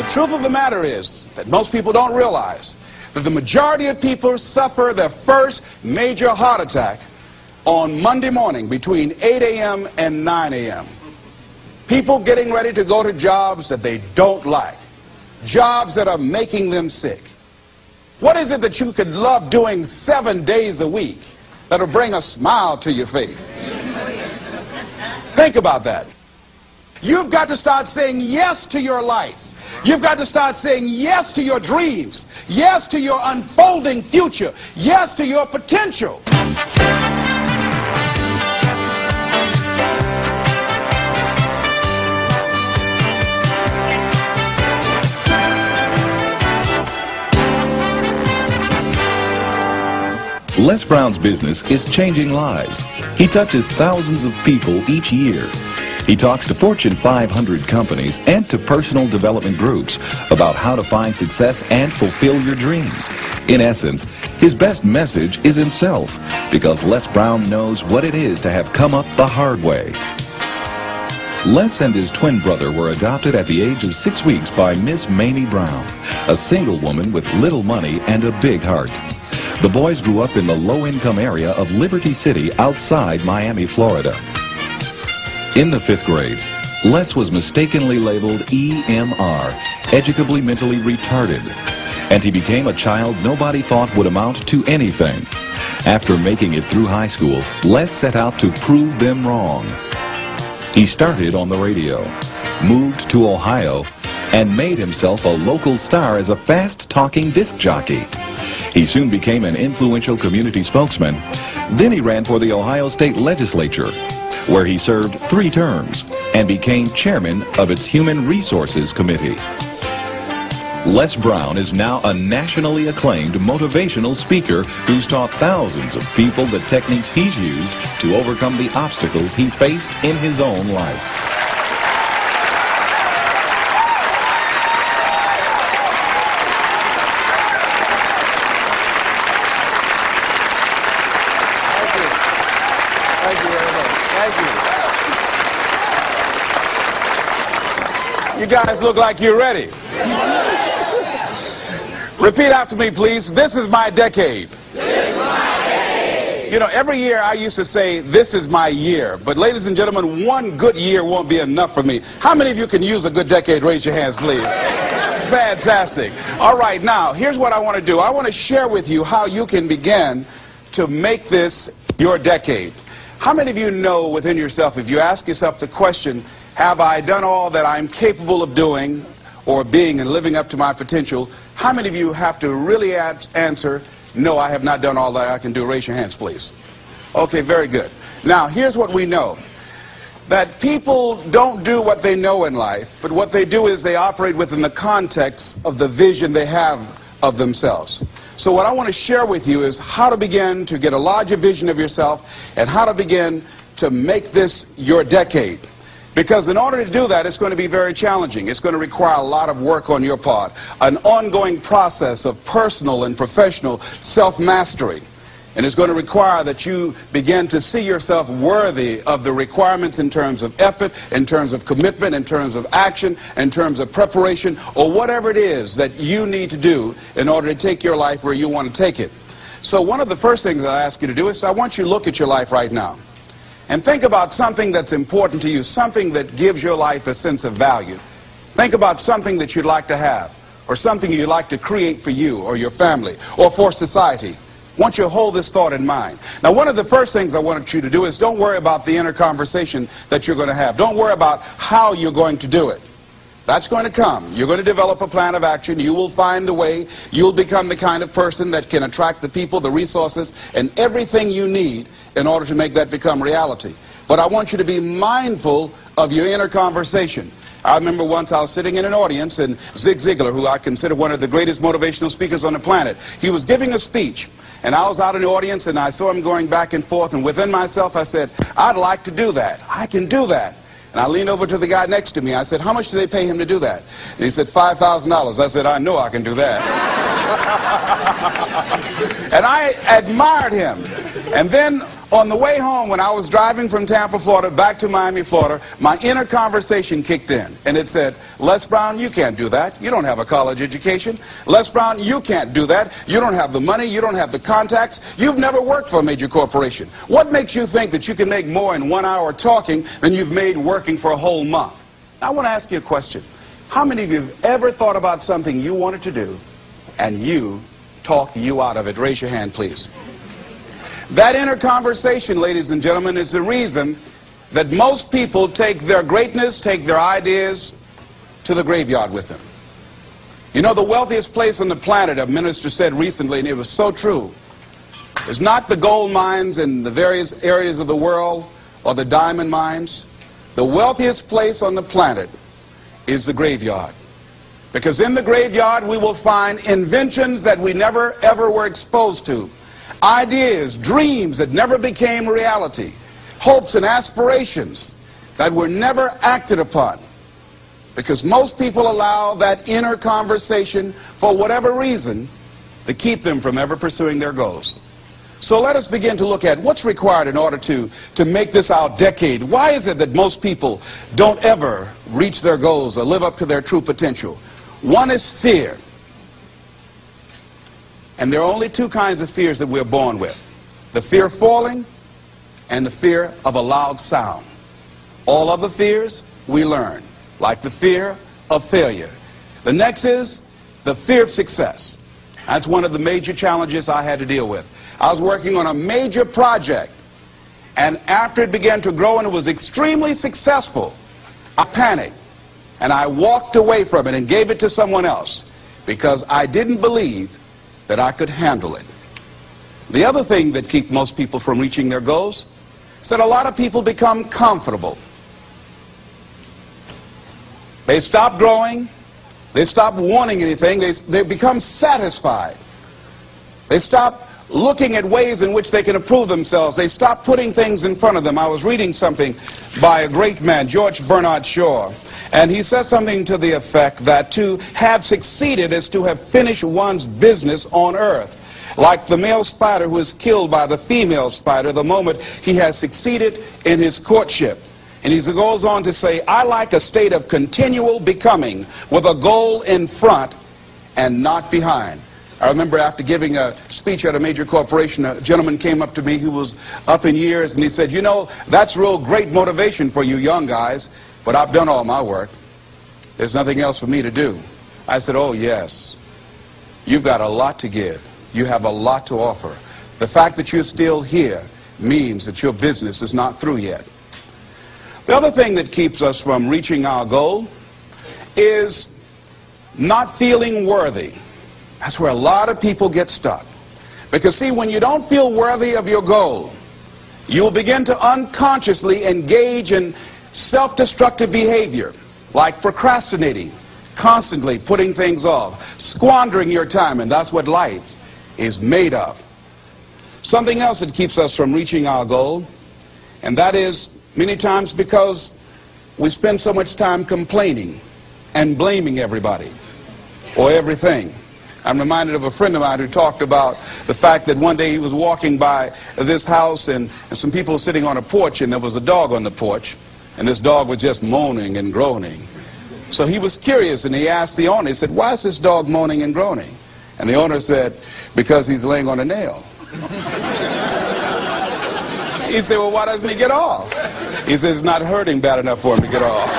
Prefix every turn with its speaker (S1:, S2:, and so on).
S1: The truth of the matter is that most people don't realize that the majority of people suffer their first major heart attack on Monday morning between 8 a.m. and 9 a.m. People getting ready to go to jobs that they don't like, jobs that are making them sick. What is it that you could love doing 7 days a week that'll bring a smile to your face? Think about that. You've got to start saying yes to your life. You've got to start saying yes to your dreams, yes to your unfolding future, yes to your potential.
S2: Les Brown's business is changing lives. He touches thousands of people each year. He talks to Fortune 500 companies and to personal development groups about how to find success and fulfill your dreams. In essence, his best message is himself, because Les Brown knows what it is to have come up the hard way. Les and his twin brother were adopted at the age of 6 weeks by Miss Mamie Brown, a single woman with little money and a big heart. The boys grew up in the low-income area of Liberty City outside Miami, Florida. In the 5th grade, Les was mistakenly labeled EMR, educably mentally retarded, and he became a child nobody thought would amount to anything. After making it through high school, Les set out to prove them wrong. He started on the radio, moved to Ohio, and made himself a local star as a fast-talking disc jockey. He soon became an influential community spokesman. Then he ran for the Ohio State Legislature, where he served 3 terms and became chairman of its Human Resources Committee. Les Brown is now a nationally acclaimed motivational speaker who's taught thousands of people the techniques he's used to overcome the obstacles he's faced in his own life.
S1: You guys look like you're ready. Repeat after me, please. This is my decade. This is my decade. You know, every year I used to say, this is my year. But ladies and gentlemen, one good year won't be enough for me. How many of you can use a good decade? Raise your hands, please. Fantastic. All right, now, here's what I want to do. I want to share with you how you can begin to make this your decade. How many of you know within yourself, if you ask yourself the question, have I done all that I'm capable of doing or being and living up to my potential? How many of you have to really answer, no, I have not done all that I can do? Raise your hands, please. Okay, very good. Now, here's what we know. That people don't do what they know in life, but what they do is they operate within the context of the vision they have of themselves. So what I want to share with you is how to begin to get a larger vision of yourself and how to begin to make this your decade. Because in order to do that, it's going to be very challenging. It's going to require a lot of work on your part, an ongoing process of personal and professional self-mastery. And it's going to require that you begin to see yourself worthy of the requirements in terms of effort, in terms of commitment, in terms of action, in terms of preparation, or whatever it is that you need to do in order to take your life where you want to take it. So one of the first things I ask you to do is I want you to look at your life right now. And think about something that's important to you, something that gives your life a sense of value. Think about something that you'd like to have, or something you'd like to create for you or your family or for society. I want you to hold this thought in mind. Now, one of the first things I want you to do is don't worry about the inner conversation that you're going to have. Don't worry about how you're going to do it. That's going to come. You're going to develop a plan of action. You will find the way. You'll become the kind of person that can attract the people, the resources, and everything you need in order to make that become reality. But I want you to be mindful of your inner conversation. I remember once I was sitting in an audience, and Zig Ziglar, who I consider one of the greatest motivational speakers on the planet, he was giving a speech, and I was out in the audience, and I saw him going back and forth, and within myself I said, I'd like to do that. I can do that. And I leaned over to the guy next to me. I said, how much do they pay him to do that? And he said, $5,000. I said, I know I can do that. And I admired him. And then on the way home, when I was driving from Tampa, Florida, back to Miami, Florida, my inner conversation kicked in. And it said, Les Brown, you can't do that. You don't have a college education. Les Brown, you can't do that. You don't have the money. You don't have the contacts. You've never worked for a major corporation. What makes you think that you can make more in 1 hour talking than you've made working for a whole month? Now, I want to ask you a question. How many of you have ever thought about something you wanted to do and you talked you out of it? Raise your hand, please. That inner conversation, ladies and gentlemen, is the reason that most people take their greatness, take their ideas to the graveyard with them. You know, the wealthiest place on the planet, a minister said recently, and it was so true, is not the gold mines in the various areas of the world or the diamond mines. The wealthiest place on the planet is the graveyard. Because in the graveyard we will find inventions that we never ever were exposed to. Ideas, dreams that never became reality, hopes and aspirations that were never acted upon. Because most people allow that inner conversation, for whatever reason, to keep them from ever pursuing their goals. So let us begin to look at what's required in order to make this our decade. Why is it that most people don't ever reach their goals or live up to their true potential? One is fear. And there are only two kinds of fears that we're born with. The fear of falling and the fear of a loud sound. All other fears we learn, like the fear of failure. The next is the fear of success. That's one of the major challenges I had to deal with. I was working on a major project, and after it began to grow and it was extremely successful, I panicked and I walked away from it and gave it to someone else because I didn't believe that I could handle it. The other thing that keeps most people from reaching their goals is that a lot of people become comfortable. They stop growing. They stop wanting anything. They become satisfied. They stop looking at ways in which they can improve themselves. They stop putting things in front of them. I was reading something by a great man, George Bernard Shaw, and he said something to the effect that to have succeeded is to have finished one's business on earth. Like the male spider who is killed by the female spider the moment he has succeeded in his courtship. And he goes on to say, I like a state of continual becoming with a goal in front and not behind. I remember after giving a speech at a major corporation, a gentleman came up to me who was up in years, and he said, you know, that's real great motivation for you young guys, but I've done all my work. There's nothing else for me to do. I said, oh yes, you've got a lot to give. You have a lot to offer. The fact that you're still here means that your business is not through yet. The other thing that keeps us from reaching our goal is not feeling worthy. That's where a lot of people get stuck. Because see, when you don't feel worthy of your goal, you will begin to unconsciously engage in self-destructive behavior, like procrastinating, constantly putting things off, squandering your time, and that's what life is made of. Something else that keeps us from reaching our goal, and that is many times because we spend so much time complaining and blaming everybody or everything. I'm reminded of a friend of mine who talked about the fact that one day he was walking by this house and some people were sitting on a porch, and there was a dog on the porch, and this dog was just moaning and groaning. So he was curious, and he asked the owner, he said, why is this dog moaning and groaning? And the owner said, because he's laying on a nail. He said, well, why doesn't he get off? He said, it's not hurting bad enough for him to get off.